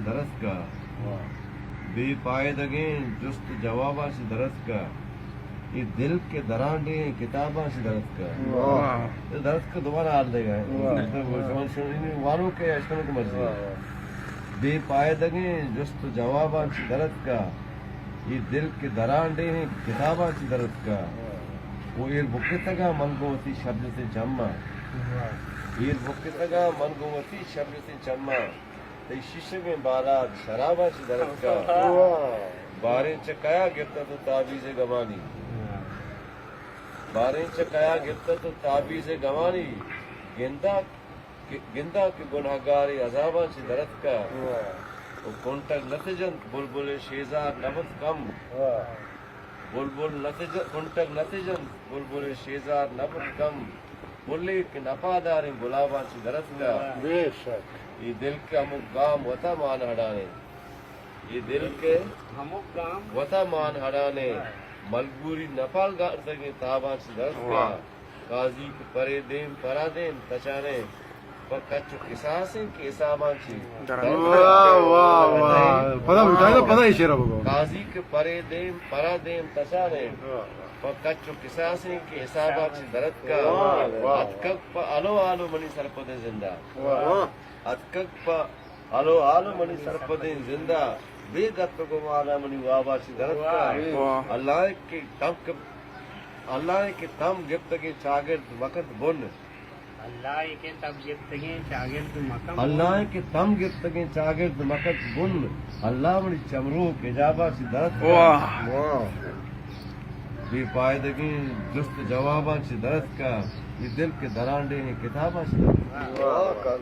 درس کا بے پائیدگیں جست جواباں سے درس کا یہ دل کے درانڈے کتاباں سے درس کا درس کا دوبارہ آل دے گا والوں کے اشکنوں کو مرضی بے پائیدگیں جست جواباں سے درس کا یہ دل کے درانڈے ہیں کتاباں سے درس کا وہ یہ بکتگا من گوتی شبد سے جمع یہ بکتگا من گوتی شبد سے جمع تی شیشگ بالات شرابہ سے درس کا باریں چکایا گرتا تو تعویذ گمانی باریں چکایا گرتا تو تعویذ گمانی گندا کے گناہگار عذابہ سے درس کا کنٹک نتجن بلبل شیزار نبت کم بلبل کنٹک نتجن بلبل شیزار نبت کم بلے کے نپادار گلاباں سے درس کا بے شک یہ دل کے ہمک گام وطا مان ہڑانے یہ دل کے ہمک گام وطا مان ہڑانے ملگوری نپال گار سکے تاباں سے درس کا قاضی کے پرے دیم پرا دیم تچانے کچو قصاصیں کے حساباں سے قاضی کے پرے دیم پرا دیم تچانے کچو قصاصیں کے حساباں سے درد کا اتکک پا آلو آلو منی سرپد زندہ اتکک پا آلو آلو منی سرپد زندہ بے گت کو مانا منی وابا سے درد کا اللہ کے تم گفت کے چاگرد وقت بن اللہ کے تب گفتگیں شاگرد مکم اللہ کے تم گفتگیں چاگرد مقت بن اللہ منی چمرو اجابہ سے درد کا بے پائیدگیں جست جواباں سے درس کا یہ دل کے درانڈے ہیں کتاباں سے درس کا